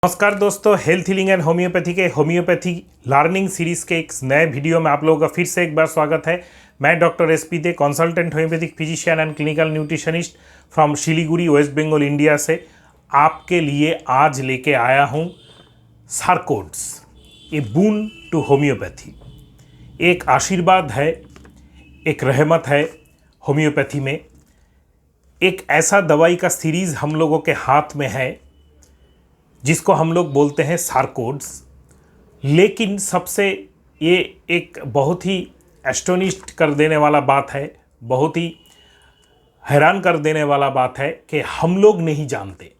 नमस्कार दोस्तों, health healing and homeopathy के होम्योपैथी लर्निंग सीरीज के एक नए वीडियो में आप लोगों का फिर से एक बार स्वागत है। मैं doctor S P Dey, consultant homeopathic physician and clinical nutritionist from Siliguri, West Bengal, India से आपके लिए आज लेके आया हूँ सारकोड्स, ए बून टू होम्योपैथी। एक आशीर्वाद है, एक रहमत है होम्योपैथी में। एक ऐसा दवाई का सीरीज़ हम लोगों के हाथ में है जिसको हम लोग बोलते हैं सारकोड्स। लेकिन सबसे ये एक बहुत ही एस्टोनिश्ड कर देने वाला बात है, बहुत ही हैरान कर देने वाला बात है कि हम लोग नहीं जानते।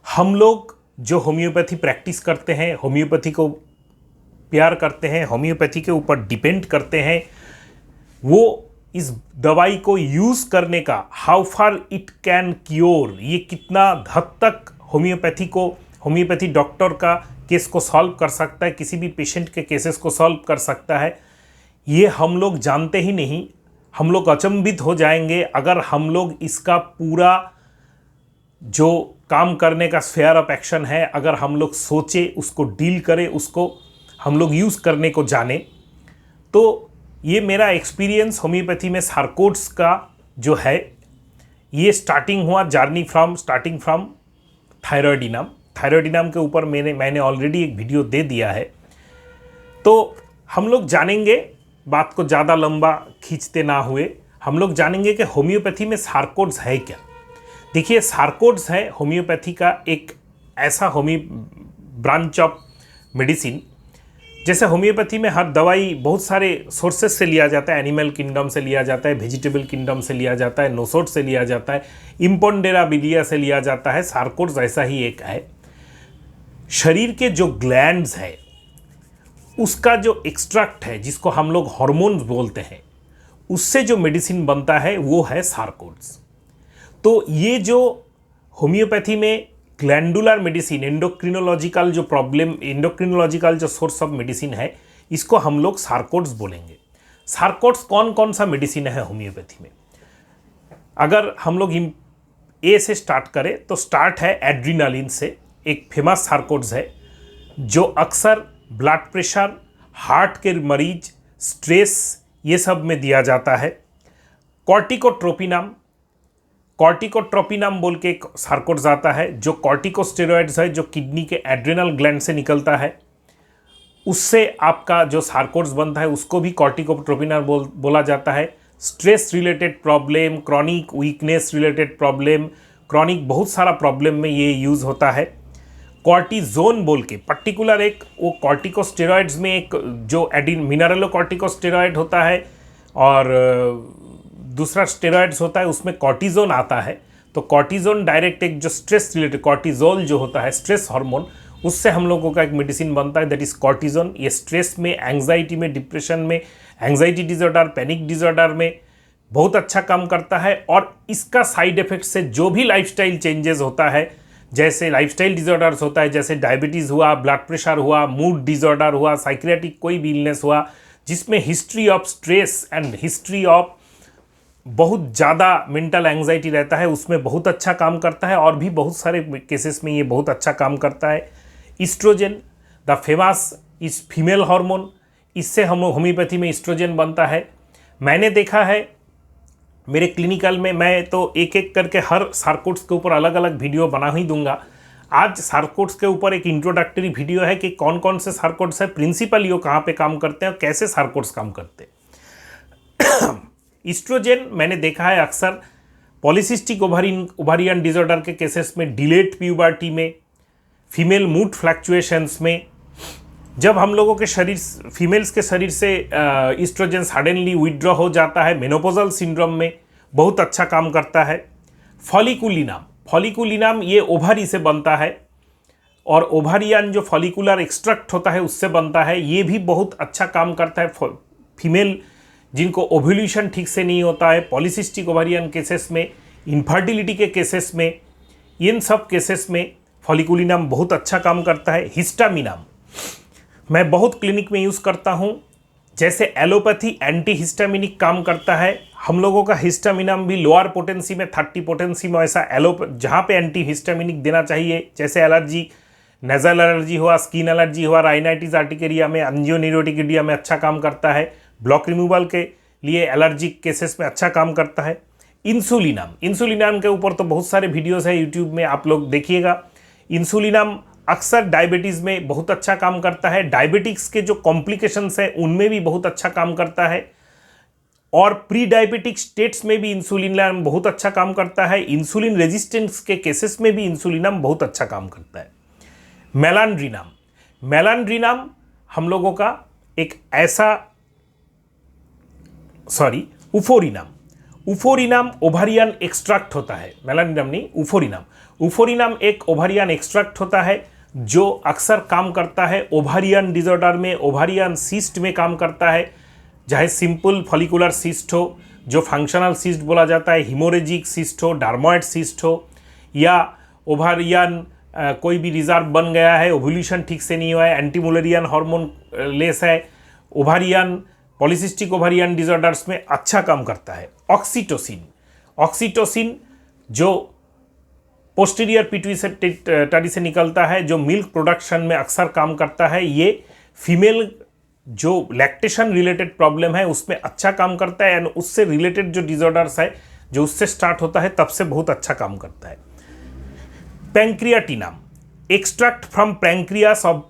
हम लोग जो होम्योपैथी प्रैक्टिस करते हैं, होम्योपैथी को प्यार करते हैं, होम्योपैथी के ऊपर डिपेंड करते हैं, वो इस दवाई को यूज़ करने का how far it can cure, ये कितना हद तक होम्योपैथी डॉक्टर का केस को सॉल्व कर सकता है, किसी भी पेशेंट के केसेस को सॉल्व कर सकता है, ये हम लोग जानते ही नहीं। हम लोग अचंभित हो जाएंगे अगर हम लोग इसका पूरा जो काम करने का स्फेयर ऑफ एक्शन है, अगर हम लोग सोचे, उसको डील करें, उसको हम लोग यूज़ करने को जाने। तो ये मेरा एक्सपीरियंस होम्योपैथी में सारकोड्स का जो है, ये स्टार्टिंग फ्रॉम थायरॉयडिनम के ऊपर मैंने ऑलरेडी एक वीडियो दे दिया है। तो हम लोग जानेंगे, बात को ज़्यादा लंबा खींचते ना हुए, हम लोग जानेंगे कि होम्योपैथी में सारकोड्स है क्या। देखिए, सारकोड्स है होम्योपैथी का एक ऐसा ब्रांच ऑफ मेडिसिन। जैसे होम्योपैथी में हर दवाई बहुत सारे सोर्सेज से लिया जाता है, एनिमल किंगडम से लिया जाता है, वेजिटेबल किंगडम से लिया जाता है, नोसोट से लिया जाता है, इम्पोंडेराबिलिया से लिया जाता है। सारकोड्स ऐसा ही एक है। शरीर के जो ग्लैंड्स है उसका जो एक्सट्रैक्ट है, जिसको हम लोग हार्मोन्स बोलते हैं, उससे जो मेडिसिन बनता है वो है सारकोड्स। तो ये जो होम्योपैथी में ग्लैंडुलर मेडिसिन, एंडोक्रिनोलॉजिकल जो सोर्स ऑफ मेडिसिन है, इसको हम लोग सारकोड्स बोलेंगे। सारकोड्स कौन कौन सा मेडिसिन है होम्योपैथी में? अगर हम लोग ए से स्टार्ट करें तो स्टार्ट है एड्रीनालिन से। एक फेमस सारकोड्स है जो अक्सर ब्लड प्रेशर, हार्ट के मरीज, स्ट्रेस, ये सब में दिया जाता है। कॉर्टिकोट्रोपिनम बोल के एक सारकोड्स आता है, जो कॉर्टिकोस्टेरॉइड्स है, जो किडनी के एड्रेनल ग्लैंड से निकलता है, उससे आपका जो सारकोड्स बनता है उसको भी कॉर्टिकोट्रोपिनम बोला जाता है। Stress related problem, chronic weakness related problem, chronic बहुत सारा प्रॉब्लम में ये यूज़ होता है। कॉर्टिजोन बोल के पर्टिकुलर एक वो कॉर्टिकोस्टेरॉइड्स में एक जो मिनरलो कॉर्टिकोस्टेरॉइड होता है और दूसरा स्टेरॉइड्स होता है, उसमें कॉर्टिजोन आता है। तो कॉर्टिजोन डायरेक्ट एक जो स्ट्रेस रिलेटेड कॉर्टिजोल जो होता है, स्ट्रेस हार्मोन, उससे हम लोगों का एक मेडिसिन बनता है, दैट इज कॉर्टिजोन। ये स्ट्रेस में, एंग्जाइटी में, डिप्रेशन में, एंग्जाइटी डिसऑर्डर, पैनिक डिसऑर्डर में बहुत अच्छा काम करता है। और इसका साइड इफेक्ट से जो भी लाइफस्टाइल चेंजेस होता है, जैसे लाइफस्टाइल डिसऑर्डर्स होता है, जैसे डायबिटीज़ हुआ, ब्लड प्रेशर हुआ, मूड डिसऑर्डर हुआ, साइकियाट्रिक कोई भी इलनेस हुआ, जिसमें history of stress and history of बहुत ज़्यादा मेंटल एंग्जाइटी रहता है, उसमें बहुत अच्छा काम करता है। और भी बहुत सारे केसेस में ये बहुत अच्छा काम करता है। ईस्ट्रोजन, द फेमस इस फीमेल हार्मोन, इससे हम होम्योपैथी में ईस्ट्रोजन बनता है। मैंने देखा है मेरे क्लिनिकल में, मैं तो एक एक करके हर सारकोड्स के ऊपर अलग अलग वीडियो बना ही दूंगा। आज सारकोड्स के ऊपर एक इंट्रोडक्टरी वीडियो है कि कौन कौन से सारकोड्स है, प्रिंसिपल ये कहाँ पे काम करते हैं और कैसे सारकोड्स काम करते हैं। ईस्ट्रोजन मैंने देखा है अक्सर पॉलीसिस्टिक ओवारियन डिसऑर्डर के केसेस में, डिलेड प्यूबर्टी में, फीमेल मूड फ्लक्चुएशंस में, जब हम लोगों के फीमेल्स के शरीर से ईस्ट्रोजन सडनली विड्रॉ हो जाता है, मेनोपोजल सिंड्रोम में बहुत अच्छा काम करता है। फॉलिकुलिनम ये ओवरी से बनता है और ओवारियन जो फॉलिकुलर एक्सट्रैक्ट होता है उससे बनता है, ये भी बहुत अच्छा काम करता है। फीमेल जिनको ओव्यूलेशन ठीक से नहीं होता है, पॉलीसिस्टिक ओवारियन केसेस में, इनफर्टिलिटी के केसेस में, इन सब केसेस में फॉलिकुलिनम बहुत अच्छा काम करता है। हिस्टामिनम मैं बहुत क्लिनिक में यूज़ करता हूँ। जैसे एलोपैथी एंटी हिस्टामिनिक काम करता है, हम लोगों का हिस्टामिनम भी लोअर पोटेंसी में, 30 पोटेंसी में, ऐसा जहाँ पे एंटी हिस्टामिनिक देना चाहिए, जैसे एलर्जी नेजल एलर्जी हुआ, स्किन एलर्जी हुआ, राइनाइटिस आर्टिकेरिया में, एंजियोन्यूरोटिकिडिया में अच्छा काम करता है। ब्लॉक रिमूवल के लिए एलर्जिक केसेस में अच्छा काम करता है। इंसुलिनाम के ऊपर तो बहुत सारे वीडियोस है यूट्यूब में, आप लोग देखिएगा। इंसुलिनाम अक्सर डायबिटीज़ में बहुत अच्छा काम करता है। डायबिटिक्स के जो कॉम्प्लिकेशंस हैं उनमें भी बहुत अच्छा काम करता है, और प्री डायबिटिक स्टेट्स में भी इंसुलिनाम बहुत अच्छा काम करता है। इंसुलिन रेजिस्टेंस के केसेस में भी इंसुलिनाम बहुत अच्छा काम करता है। मेलानड्रीनाम हम लोगों का एक ऐसा उफोरिनाम ओवारियन एक्सट्रैक्ट होता है। मेलानड्रीनाम नहीं, उफोरिनाम एक ओवारियन एक्सट्रैक्ट होता है जो अक्सर काम करता है ओवारियन डिसऑर्डर में, ओवारियन सिस्ट में काम करता है, चाहे सिंपल फॉलिकुलर सिस्ट हो, जो फंक्शनल सिस्ट बोला जाता है, हिमोरेजिक सिस्ट हो, डार्मोइड सिस्ट हो, या ओवारियन कोई भी रिजर्व बन गया है, ओव्यूलेशन ठीक से नहीं हुआ है, एंटीमुलेरियन हार्मोन लेस है, ओवारियन पॉलिसिस्टिक ओवारियन डिसऑर्डर्स में अच्छा काम करता है। ऑक्सीटोसिन जो पोस्टीरियर पिट्यूटरी से निकलता है, जो मिल्क प्रोडक्शन में अक्सर काम करता है, ये फीमेल जो लैक्टेशन रिलेटेड प्रॉब्लम है उसमें अच्छा काम करता है, एंड उससे रिलेटेड जो डिसऑर्डर्स है जो उससे स्टार्ट होता है तब से बहुत अच्छा काम करता है। Pancreatinum extract from pancreas of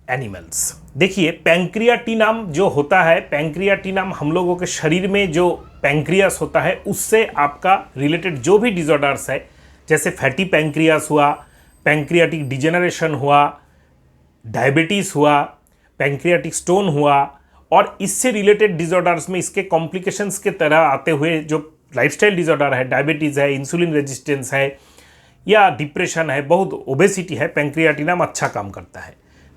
animals. देखिए पैंक्रियाटिनम जो होता है, पैंक्रियाटिनम हम लोगों के शरीर में जो पैंक्रियास होता है उससे आपका रिलेटेड जो भी डिसऑर्डर्स है, जैसे फैटी पैंक्रियास हुआ, पैंक्रियाटिक डिजेनरेशन हुआ, डायबिटीज़ हुआ, पैंक्रियाटिक स्टोन हुआ, और इससे रिलेटेड डिसऑर्डर्स में इसके कॉम्प्लिकेशंस के तरह आते हुए जो लाइफस्टाइल डिसऑर्डर है, डायबिटीज़ है, इंसुलिन रेजिस्टेंस है, या डिप्रेशन है, बहुत ओबेसिटी है, पैंक्रियाटिनम अच्छा काम करता है।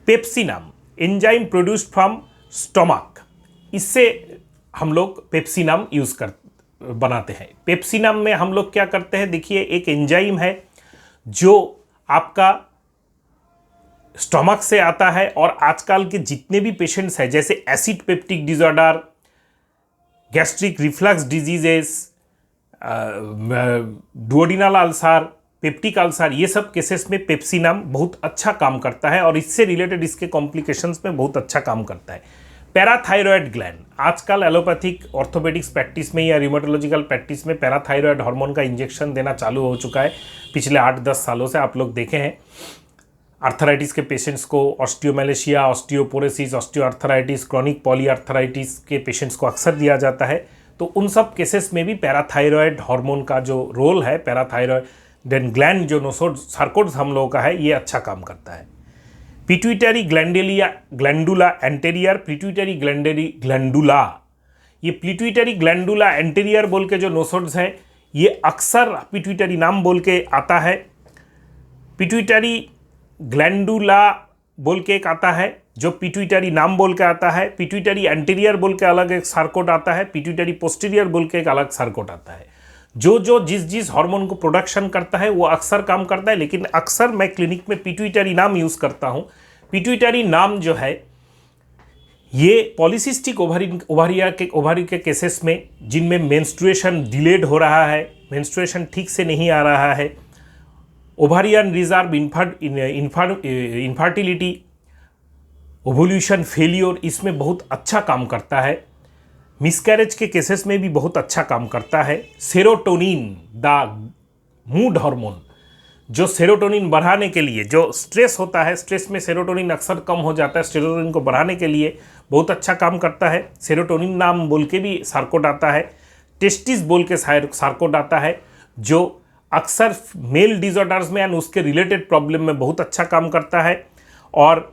पेप्सिनम एंजाइम प्रोड्यूस्ड फ्रॉम स्टोमक, इससे हम लोग पेप्सिनम बनाते हैं। पेप्सिनम में हम लोग क्या करते हैं, देखिए एक एंजाइम है जो आपका स्टोमक से आता है, और आजकल के जितने भी पेशेंट्स हैं जैसे acid peptic disorder, gastric reflux diseases, duodenal ulcer, peptic ulcer, ये सब केसेस में पेप्सिनम बहुत अच्छा काम करता है, और इससे रिलेटेड इसके कॉम्प्लिकेशंस में बहुत अच्छा काम करता है। पैराथायरॉयड ग्लैंड, आजकल एलोपैथिक ऑर्थोपेडिक्स प्रैक्टिस में या रिमोटोलॉजिकल प्रैक्टिस में पैराथायरॉयड हार्मोन का इंजेक्शन देना चालू हो चुका है पिछले 8-10 सालों से। आप लोग देखे हैं आर्थराइटिस के पेशेंट्स को, osteomalacia, osteoporosis, osteoarthritis, chronic polyarthritis के पेशेंट्स को अक्सर दिया जाता है। तो उन सब केसेस में भी पैराथायरॉयड हार्मोन का जो रोल है, पैराथायरॉयड ग्लैंड जो नोसोड सार्कोड्स हम लोगों का है, ये अच्छा काम करता है। पिट्यूटरी ग्लैंडुला एंटेरियर, पिट्यूटरी ग्लैंडुला, ये पिट्यूटरी ग्लैंडुला एंटेरियर बोल के जो नोसोड्स हैं, ये अक्सर पिट्यूटरी नाम बोल के आता है। पिट्यूटरी ग्लैंडुला बोल के एक आता है जो पिट्यूटरी नाम बोल के आता है। पिट्यूटरी एंटीरियर बोल के अलग एक सार्कोट आता है, पिट्यूटरी पोस्टीरियर बोल के एक अलग सार्कोट आता है। जो जिस हार्मोन को प्रोडक्शन करता है वो अक्सर काम करता है, लेकिन अक्सर मैं क्लिनिक में पिट्यूटरी नाम यूज़ करता हूँ। पिट्यूटरी नाम जो है ये पॉलीसिस्टिक ओवारी के केसेस में जिनमें मेंस्ट्रुएशन डिलेड हो रहा है, मेंस्ट्रुएशन ठीक से नहीं आ रहा है, ovarian reserve infertility, ovulation failure, इसमें बहुत अच्छा काम करता है। मिसकैरेज के केसेस में भी बहुत अच्छा काम करता है। सेरोटोनिन द मूड हार्मोन, जो सेरोटोनिन बढ़ाने के लिए, जो स्ट्रेस होता है, स्ट्रेस में सेरोटोनिन अक्सर कम हो जाता है, सेरोटोनिन को बढ़ाने के लिए बहुत अच्छा काम करता है। सेरोटोनिन नाम बोल के भी सार्कोट आता है। टेस्टिस बोल के सार्कोट आता है जो अक्सर मेल डिसऑर्डर्स में एंड उसके रिलेटेड प्रॉब्लम में बहुत अच्छा काम करता है। और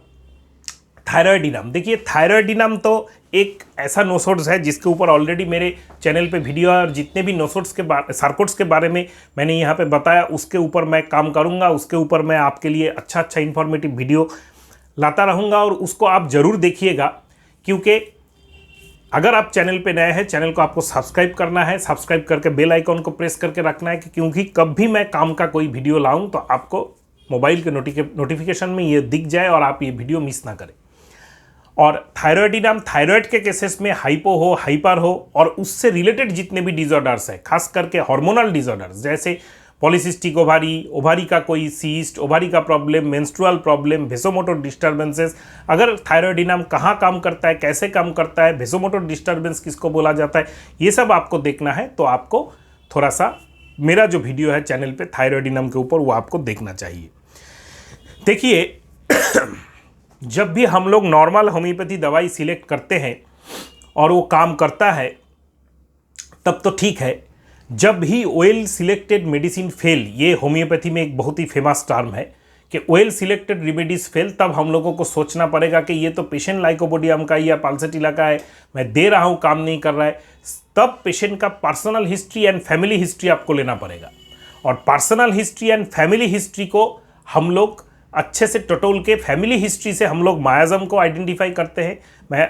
थायराइडिनम, देखिए थायराइडिनम तो एक ऐसा नोसोड्स है जिसके ऊपर ऑलरेडी मेरे चैनल पे वीडियो है, और जितने भी नोसोड्स के सार्कोट्स के बारे में मैंने यहाँ पे बताया उसके ऊपर मैं काम करूँगा, उसके ऊपर मैं आपके लिए अच्छा इन्फॉर्मेटिव वीडियो लाता रहूँगा, और उसको आप ज़रूर देखिएगा। क्योंकि अगर आप चैनल पे नए हैं, चैनल को आपको सब्सक्राइब करना है, सब्सक्राइब करके बेल आइकॉन को प्रेस करके रखना है, क्योंकि कभी मैं काम का कोई वीडियो लाऊं तो आपको मोबाइल के नोटिफिकेशन में ये दिख जाए और आप ये वीडियो मिस ना करें। और थायराइडिनम, थायराइड के केसेस में हाइपो हो, हाइपर हो, और उससे रिलेटेड जितने भी डिसऑर्डर्स है, खास करके हार्मोनल डिसऑर्डर्स जैसे पॉलीसिस्टिक ओवारी, ओवारी का कोई सीस्ट, ओवारी का problem, menstrual problem, vasomotor disturbances, अगर थायराइडिनम कहाँ काम करता है, कैसे काम करता है, वेसोमोटर डिस्टर्बेंस किसको बोला जाता है, ये सब आपको देखना है तो आपको थोड़ा सा मेरा जो वीडियो है चैनल पे थायराइडिनम के ऊपर वो आपको देखना चाहिए। देखिए जब भी हम लोग नॉर्मल होम्योपैथी दवाई सिलेक्ट करते हैं और वो काम करता है तब तो ठीक है। जब भी वेल सिलेक्टेड मेडिसिन फेल, ये होम्योपैथी में एक बहुत ही फेमस टर्म है कि वेल सिलेक्टेड रेमेडीज फेल, तब हम लोगों को सोचना पड़ेगा कि ये तो पेशेंट लाइकोपोडियम का या पाल्सेटिला का है, मैं दे रहा हूँ काम नहीं कर रहा है। तब पेशेंट का personal history and family history आपको लेना पड़ेगा, और personal history and family history को हम लोग अच्छे से टटोल के फैमिली हिस्ट्री से हम लोग मायाज़म को आइडेंटिफाई करते हैं। मैं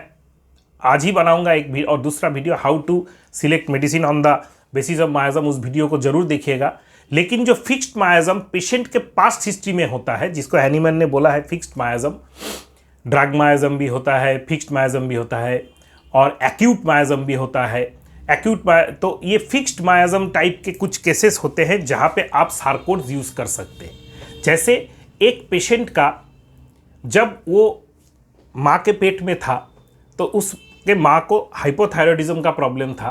आज ही बनाऊंगा एक भी और दूसरा video, how to select medicine on the basis of miasm, उस वीडियो को जरूर देखिएगा। लेकिन जो फिक्स्ड मायाज़म पेशेंट के पास्ट हिस्ट्री में होता है, जिसको हैनीमैन ने बोला है फिक्स्ड मायाज़म, ड्रग मायाज़म भी होता है, फिक्स्ड मायाज़म भी होता है और एक्यूट मायाज़म भी होता है। तो ये फिक्स्ड मायाज़म टाइप के कुछ केसेस होते हैं जहाँ पे आप सारकोड्स यूज़ कर सकते हैं। जैसे एक पेशेंट का जब वो माँ के पेट में था तो उसके माँ को हाइपोथायरॉयडिज्म का प्रॉब्लम था,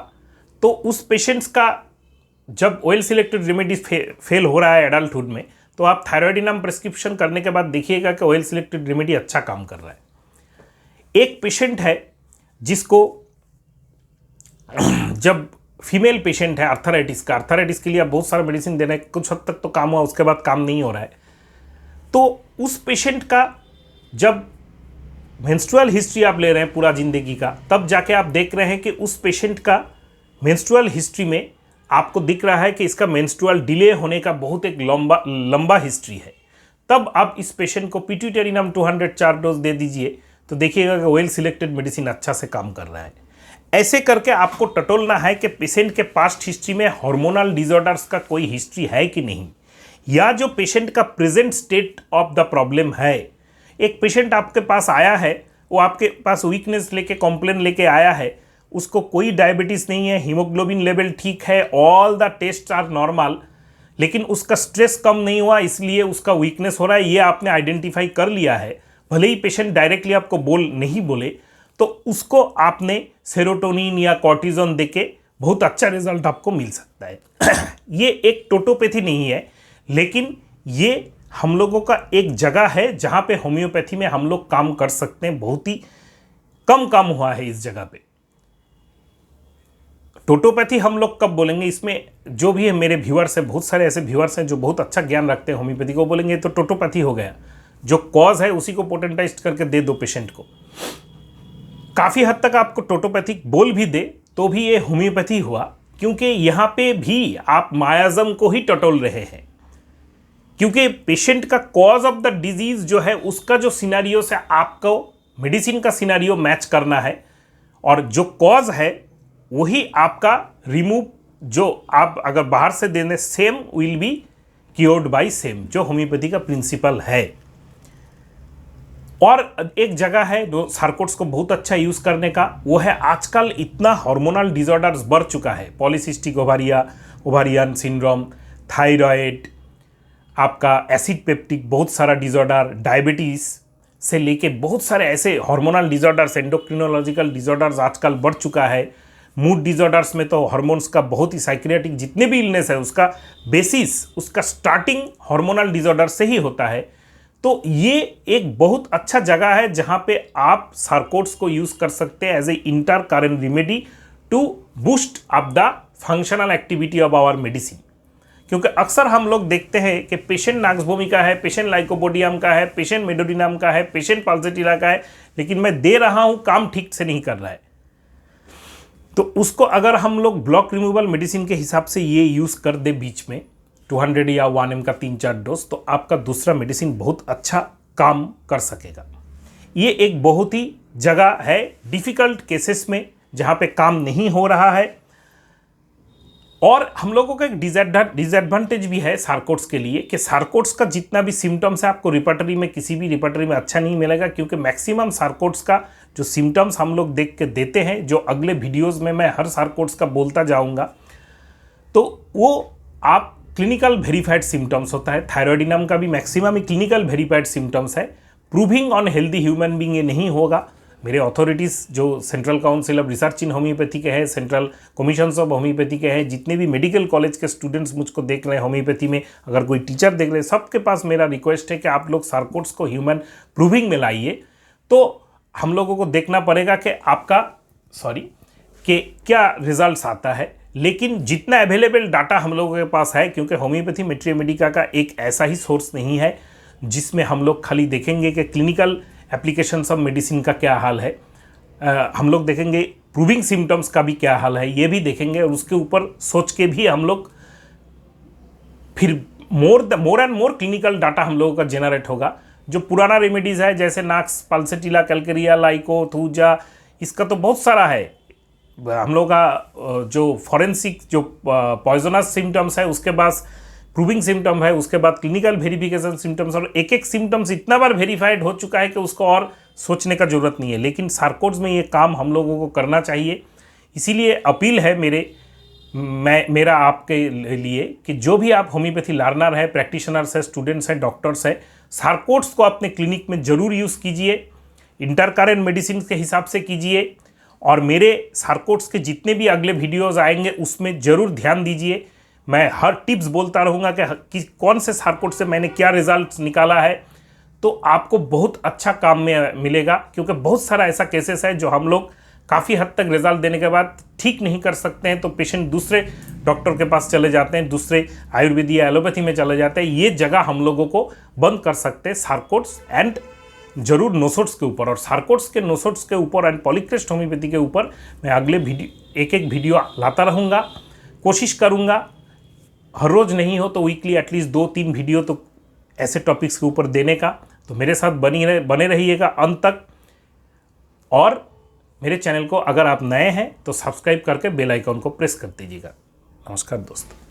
तो उस पेशेंट्स का जब वेल सिलेक्टेड रेमेडीज फेल हो रहा है एडल्टहुड में, तो आप थायराइडिनम प्रिस्क्रिप्शन करने के बाद देखिएगा कि वेल सिलेक्टेड रेमेडी अच्छा काम कर रहा है। एक पेशेंट है जिसको जब फीमेल पेशेंट है आर्थराइटिस का, आर्थराइटिस के लिए आप बहुत सारा मेडिसिन दे रहे हैं, कुछ हद तक तो काम हुआ, उसके बाद काम नहीं हो रहा है, तो उस पेशेंट का जब मेंस्ट्रुअल हिस्ट्री आप ले रहे हैं पूरा जिंदगी का, तब जाके आप देख रहे हैं कि उस पेशेंट का मेंस्ट्रुअल हिस्ट्री में आपको दिख रहा है कि इसका मेंस्ट्रुअल डिले होने का बहुत एक लंबा हिस्ट्री है। तब आप इस पेशेंट को पिट्यूटेरिनम 204 डोज दे दीजिए तो देखिएगा कि वेल सिलेक्टेड मेडिसिन अच्छा से काम कर रहा है। ऐसे करके आपको टटोलना है कि पेशेंट के पास्ट हिस्ट्री में हार्मोनल डिसऑर्डर्स का कोई हिस्ट्री है कि नहीं, या जो पेशेंट का present state of the problem है। एक पेशेंट आपके पास आया है, वो आपके पास वीकनेस लेके कॉम्प्लेन लेके आया है, उसको कोई डायबिटीज़ नहीं है, हीमोग्लोबिन लेवल ठीक है, all the test are normal, लेकिन उसका स्ट्रेस कम नहीं हुआ इसलिए उसका वीकनेस हो रहा है, ये आपने आइडेंटिफाई कर लिया है। भले ही पेशेंट डायरेक्टली आपको नहीं बोले, तो उसको आपने सेरोटोनिन या कॉर्टिजोन देके बहुत अच्छा रिजल्ट आपको मिल सकता है। ये एक टोटोपैथी नहीं है, लेकिन ये हम लोगों का एक जगह है जहाँ पे होम्योपैथी में हम लोग काम कर सकते हैं। बहुत ही कम काम हुआ है इस जगह पे। टोटोपैथी हम लोग कब बोलेंगे, इसमें जो भी है मेरे व्यूअर्स हैं, बहुत सारे ऐसे व्यूअर्स हैं जो बहुत अच्छा ज्ञान रखते हैं होम्योपैथी को, बोलेंगे तो टोटोपैथी हो गया, जो कॉज है उसी को पोटेंटाइज करके दे दो पेशेंट को। काफ़ी हद तक आपको टोटोपैथिक बोल भी दे तो भी ये होम्योपैथी हुआ, क्योंकि यहाँ पे भी आप मायाज़म को ही टटोल रहे हैं, क्योंकि पेशेंट का कॉज ऑफ द डिजीज जो है उसका जो सिनेरियो से आपको मेडिसिन का सिनेरियो मैच करना है, और जो कॉज है वही आपका रिमूव, जो आप अगर बाहर से देने same will be cured by same, जो होम्योपैथी का प्रिंसिपल है। और एक जगह है जो सारकोड्स को बहुत अच्छा यूज़ करने का, वो है आजकल इतना हार्मोनल डिसऑर्डर्स बढ़ चुका है, पॉलीसिस्टिक ओवारियन सिंड्रोम, थायराइड, आपका एसिड पेप्टिक, बहुत सारा डिसऑर्डर, डायबिटीज़ से लेके बहुत सारे ऐसे हार्मोनल डिसऑर्डर्स, एंडोक्रिनोलॉजिकल डिसऑर्डर्स आजकल बढ़ चुका है। मूड डिसऑर्डर्स में तो हार्मोन्स का बहुत ही साइकियाट्रिक जितने भी इलनेस है उसका बेसिस, उसका स्टार्टिंग हार्मोनल डिसऑर्डर से ही होता है। तो ये एक बहुत अच्छा जगह है जहाँ पे आप सारकोड्स को यूज़ कर सकते हैं as a intercurrent remedy to boost up the functional activity of our medicine. क्योंकि अक्सर हम लोग देखते हैं कि पेशेंट नाक्सबोमी का है, पेशेंट लाइकोपोडियम का है, पेशेंट मेडोडिनम का है, पेशेंट पाल्सेटिला का है, लेकिन मैं दे रहा हूँ काम ठीक से नहीं कर रहा है। तो उसको अगर हम लोग ब्लॉक रिमूवल मेडिसिन के हिसाब से ये यूज़ कर दे बीच में 200 या 1 mg का 3-4 डोज, तो आपका दूसरा मेडिसिन बहुत अच्छा काम कर सकेगा। ये एक बहुत ही जगह है डिफ़िकल्ट केसेस में जहाँ पे काम नहीं हो रहा है। और हम लोगों का एक डिसएडवांटेज भी है सारकोड्स के लिए कि सारकोड्स का जितना भी सिम्टम्स है आपको रिपर्टरी में, किसी भी रिपर्टरी में अच्छा नहीं मिलेगा, क्योंकि मैक्सिमम सारकोड्स का जो सिम्टम्स हम लोग देख के देते हैं, जो अगले वीडियोस में मैं हर सारकोड्स का बोलता जाऊंगा, तो वो आप क्लिनिकल वेरीफाइड सिम्टम्स होता है। थायराइडिनम का भी मैक्सिमम क्लिनिकल वेरीफाइड सिम्टम्स है। Proving on healthy human being ये नहीं होगा। मेरे अथॉरिटीज़ जो central council of research in homeopathy के हैं, सेंट्रल कमीशंस ऑफ होम्योपैथी के हैं, जितने भी मेडिकल कॉलेज के स्टूडेंट्स मुझको देख रहे हैं होम्योपैथी में, अगर कोई टीचर देख रहे हैं, सबके पास मेरा रिक्वेस्ट है कि आप लोग सारकोट्स को ह्यूमन प्रूविंग में लाइए। तो हम लोगों को देखना पड़ेगा कि आपका कि क्या रिजल्ट्स आता है। लेकिन जितना अवेलेबल डाटा हम लोगों के पास है, क्योंकि होम्योपैथी मैट्रिया मेडिका का एक ऐसा ही सोर्स नहीं है जिसमें हम लोग खाली देखेंगे कि क्लिनिकल एप्लीकेशंस ऑफ मेडिसिन का क्या हाल है, हम लोग देखेंगे प्रूविंग सिम्टम्स का भी क्या हाल है, ये भी देखेंगे। और उसके ऊपर सोच के भी हम लोग फिर more and more clinical data हम लोगों का जनरेट होगा। जो पुराना रेमेडीज़ है जैसे नाक्स, पाल्सेटिला, कैलकेरिया, लाइको, थूजा, इसका तो बहुत सारा है। हम लोग का जो फॉरेंसिक जो पॉइजनस सिम्टम्स है, उसके बाद प्रूविंग सिम्टम है, उसके बाद क्लिनिकल वेरिफिकेशन सिम्टम्स, और एक एक सिम्टम्स इतना बार वेरीफाइड हो चुका है कि उसको और सोचने का ज़रूरत नहीं है। लेकिन सारकोट्स में ये काम हम लोगों को करना चाहिए। इसीलिए अपील है मेरा आपके लिए कि जो भी आप होम्योपैथी लर्नर है, प्रैक्टिशनर्स है, स्टूडेंट्स हैं, डॉक्टर्स हैं, सारकोट्स को अपने क्लिनिक में ज़रूर यूज़ कीजिए। इंटरकरेंट मेडिसिन के हिसाब से कीजिए। और मेरे सारकोट्स के जितने भी अगले वीडियोज़ आएंगे उसमें ज़रूर ध्यान दीजिए। मैं हर टिप्स बोलता रहूँगा कि कौन से सारकोट से मैंने क्या रिजल्ट्स निकाला है, तो आपको बहुत अच्छा काम में मिलेगा। क्योंकि बहुत सारा ऐसा केसेस है जो हम लोग काफ़ी हद तक रिजल्ट देने के बाद ठीक नहीं कर सकते हैं, तो पेशेंट दूसरे डॉक्टर के पास चले जाते हैं, दूसरे आयुर्वेद या एलोपैथी में चले जाते हैं। ये जगह हम लोगों को बंद कर सकते हैं सारकोट्स एंड जरूर नोसोट्स के ऊपर। और सारकोट्स के, नोसोट्स के ऊपर एंड पॉलीक्रेस्ट होम्योपैथी के ऊपर मैं अगले एक वीडियो लाता रहूँगा। कोशिश करूँगा हर रोज़ नहीं हो तो वीकली एटलीस्ट 2-3 वीडियो तो ऐसे टॉपिक्स के ऊपर देने का। तो मेरे साथ बने रहिएगा अंत तक। और मेरे चैनल को अगर आप नए हैं तो सब्सक्राइब करके बेल आइकॉन को प्रेस कर दीजिएगा। नमस्कार दोस्तों।